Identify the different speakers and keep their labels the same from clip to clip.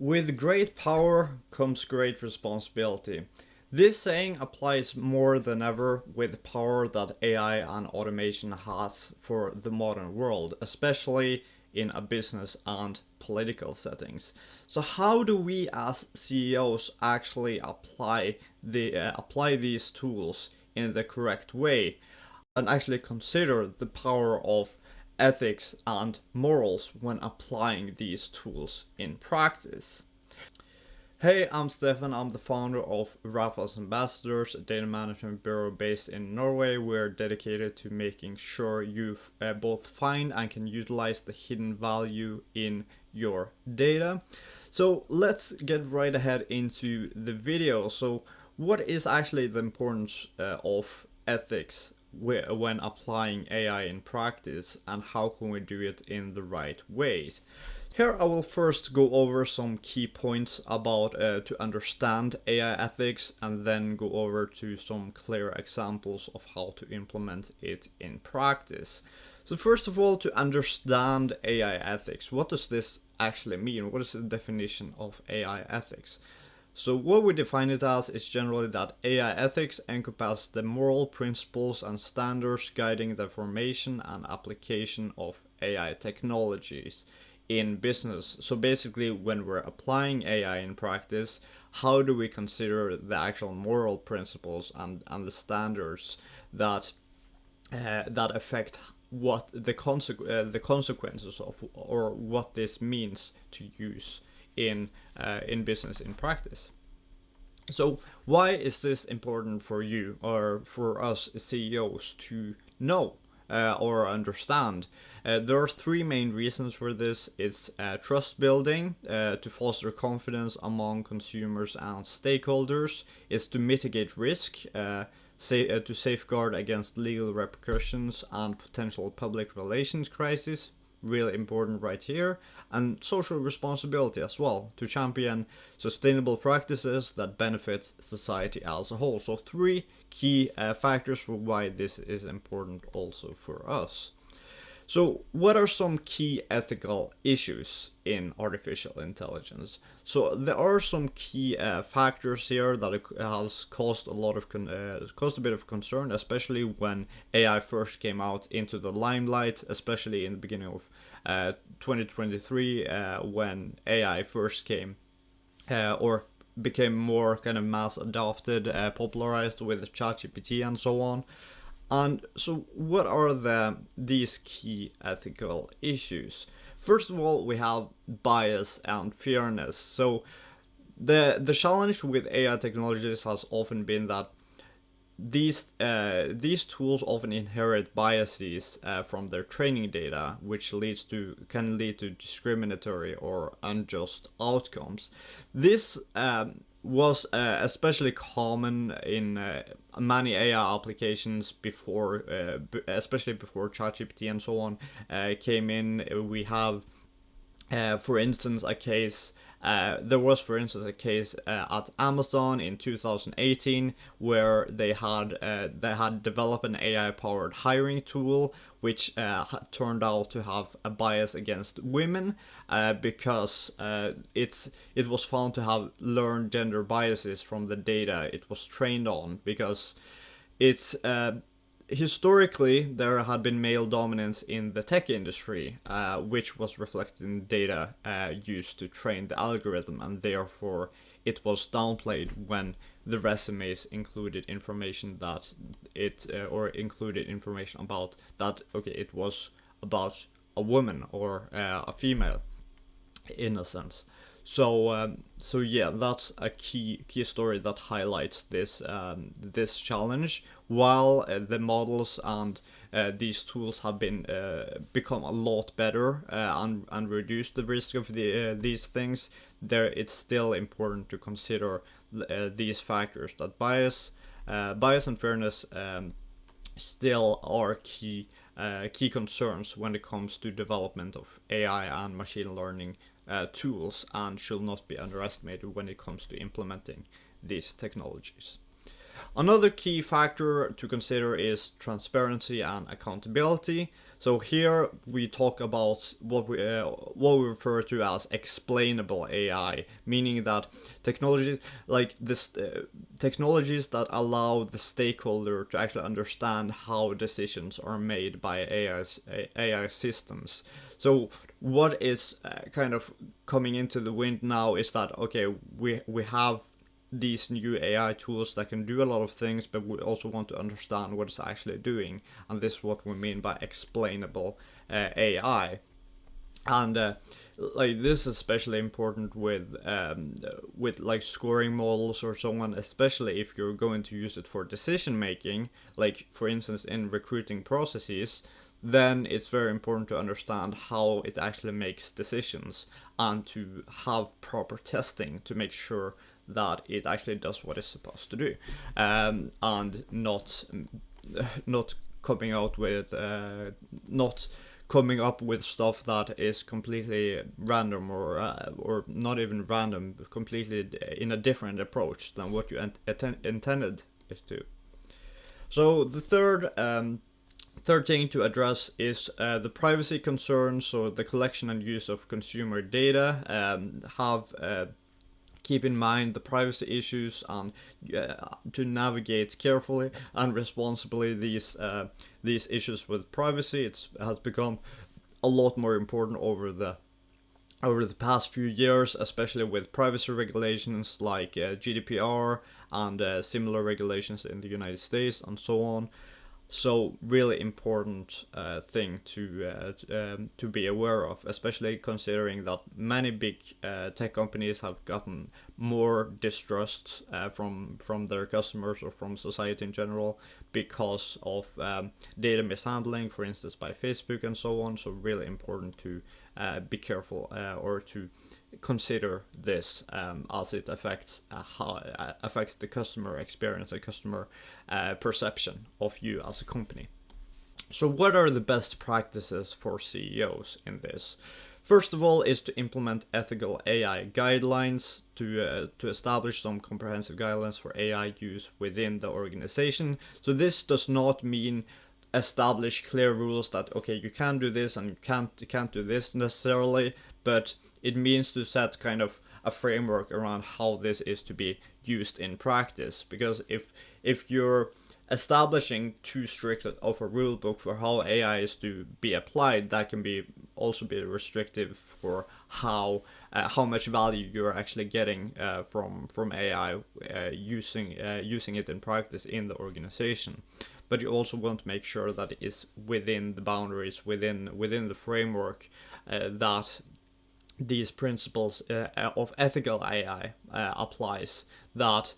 Speaker 1: With great power comes great responsibility. This saying applies more than ever with the power that AI and automation has for the modern world, especially in a business and political settings. So how do we as CEOs actually apply these tools in the correct way and actually consider the power of ethics and morals when applying these tools in practice? Hey, I'm Stefan. I'm the founder of Raffles Ambassadors, a data management bureau based in Norway. We're dedicated to making sure you both find and can utilize the hidden value in your data. So let's get right ahead into the video. So what is actually the importance of ethics when applying AI in practice, and how can we do it in the right ways? Here I will first go over some key points about to understand AI ethics, and then go over to some clear examples of how to implement it in practice. So first of all, to understand AI ethics, what does this actually mean? What is the definition of AI ethics? So what we define it as is generally that AI ethics encompass the moral principles and standards guiding the formation and application of AI technologies in business. So basically, when we're applying AI in practice, how do we consider the actual moral principles and the standards that that affect what the consequences of, or what this means to use in business in practice. So why is this important for you or for us CEOs to know or understand? There are three main reasons for this. It's trust building, to foster confidence among consumers and stakeholders. It's to mitigate risk, to safeguard against legal repercussions and potential public relations crisis. Really important right here. And social responsibility as well, to champion sustainable practices that benefit society as a whole. So three key factors for why this is important also for us. So what are some key ethical issues in artificial intelligence? So there are some key factors here that has caused a lot of caused a bit of concern, especially when AI first came out into the limelight, especially in the beginning of 2023, when AI first came or became more kind of mass adopted, popularized with ChatGPT and so on. And so what are these key ethical issues? First of all, we have bias and fairness. So the challenge with AI technologies has often been that these tools often inherit biases from their training data, which can lead to discriminatory or unjust outcomes. This was especially common in many AI applications before, especially before ChatGPT and so on came in. We have, for instance, a case. There was, for instance, a case at Amazon in 2018 where they had developed an AI-powered hiring tool, which turned out to have a bias against women because it was found to have learned gender biases from the data it was trained on, because it's historically, there had been male dominance in the tech industry, which was reflected in data used to train the algorithm, and therefore it was downplayed when the resumes included information that or included information about that. Okay, it was about a woman or a female, in a sense. So yeah, that's a key story that highlights this challenge. While the models and these tools have been become a lot better and reduce the risk of these things, it's still important to consider these factors, that bias and fairness still are key concerns when it comes to development of AI and machine learning tools, and should not be underestimated when it comes to implementing these technologies. Another key factor to consider is transparency and accountability. So here we talk about what we refer to as explainable AI, meaning that technologies like this technologies that allow the stakeholder to actually understand how decisions are made by AI systems. So what is kind of coming into the wind now is that okay, we have these new AI tools that can do a lot of things, but we also want to understand what it's actually doing, and this is what we mean by explainable AI. And like this is especially important with like scoring models or so on, especially if you're going to use it for decision making, like for instance in recruiting processes. Then it's very important to understand how it actually makes decisions and to have proper testing to make sure that it actually does what it's supposed to do, and not coming out with not coming up with stuff that is completely random or not even random, completely in a different approach than what you intended it to. So the third thing to address is the privacy concerns. So the collection and use of consumer data. Keep in mind the privacy issues and to navigate carefully and responsibly these issues with privacy. It has become a lot more important over the past few years, especially with privacy regulations like GDPR and similar regulations in the United States and so on. So really important thing to be aware of, especially considering that many big tech companies have gotten more distrust from their customers or from society in general because of data mishandling, for instance by Facebook and so on. So really important to be careful or to consider this as it affects affects the customer experience, the customer perception of you as a company. So what are the best practices for CEOs in this? First of all is to implement ethical AI guidelines, to establish some comprehensive guidelines for AI use within the organization. So this does not mean establish clear rules that okay, you can do this and you can't do this necessarily, but it means to set kind of a framework around how this is to be used in practice. Because if you're establishing too strict of a rule book for how AI is to be applied, that can be also be restrictive for how much value you're actually getting from AI using it in practice in the organization. But you also want to make sure that it is within the boundaries, within the framework that these principles of ethical AI applies, that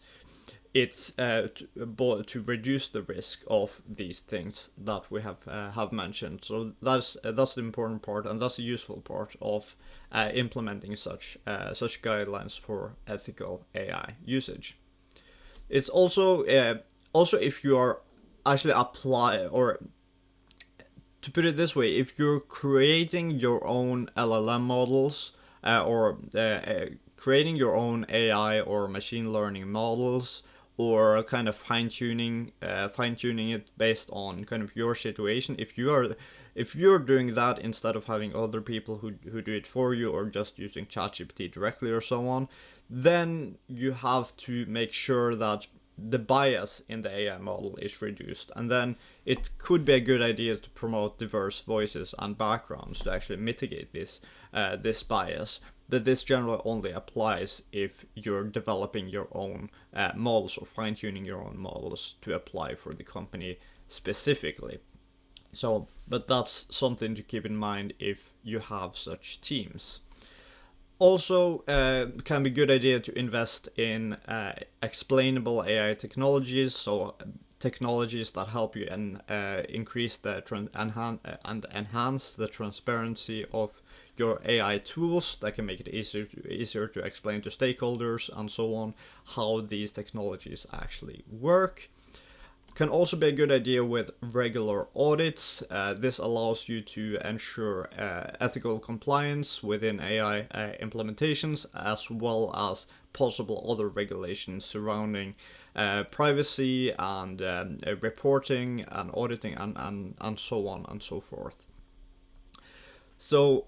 Speaker 1: it's to reduce the risk of these things that we have mentioned. So that's the important part, and that's a useful part of implementing such guidelines for ethical AI usage. It's also if you are actually apply, or to put it this way, if you're creating your own LLM models or creating your own AI or machine learning models, or kind of fine-tuning it based on kind of your situation, if you're doing that instead of having other people who do it for you, or just using ChatGPT directly or so on, then you have to make sure that the bias in the AI model is reduced. And then it could be a good idea to promote diverse voices and backgrounds to actually mitigate this bias. But this generally only applies if you're developing your own models or fine-tuning your own models to apply for the company specifically. So, but that's something to keep in mind if you have such teams. Also, can be a good idea to invest in explainable AI technologies, so technologies that help you and increase and enhance the transparency of your AI tools. That can make it easier to explain to stakeholders and so on how these technologies actually work. Can also be a good idea with regular audits. This allows you to ensure ethical compliance within AI implementations, as well as possible other regulations surrounding privacy and reporting and auditing and so on and so forth. So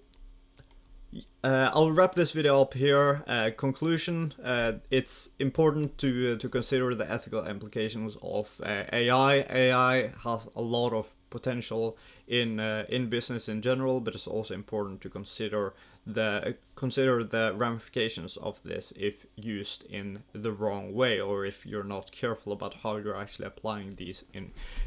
Speaker 1: I'll wrap this video up here. Conclusion: it's important to consider the ethical implications of AI. AI has a lot of potential in business in general, but it's also important to consider the ramifications of this if used in the wrong way, or if you're not careful about how you're actually applying these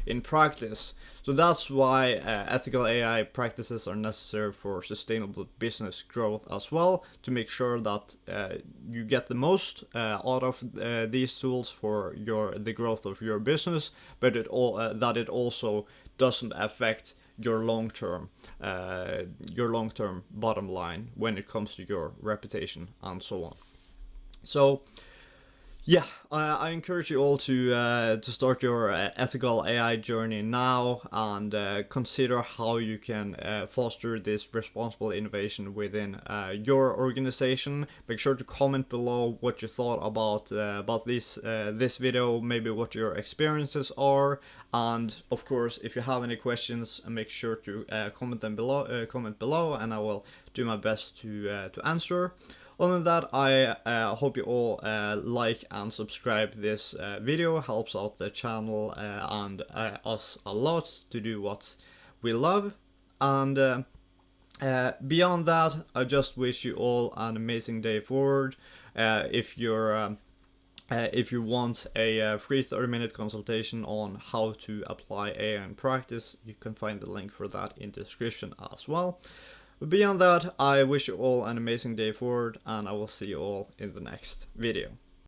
Speaker 1: in practice. So that's why ethical AI practices are necessary for sustainable business growth as well, to make sure that you get the most out of these tools for the growth of your business, but that it also doesn't affect your long-term bottom line when it comes to your reputation and so on. So yeah, I encourage you all to start your ethical AI journey now, and consider how you can foster this responsible innovation within your organization. Make sure to comment below what you thought about this video, maybe what your experiences are, and of course, if you have any questions, make sure to comment below, and I will do my best to answer. Other than that, I hope you all like and subscribe this video. Helps out the channel and us a lot to do what we love. And beyond that, I just wish you all an amazing day forward. If you want a free 30-minute consultation on how to apply AI in practice, you can find the link for that in the description as well. But beyond that, I wish you all an amazing day forward, and I will see you all in the next video.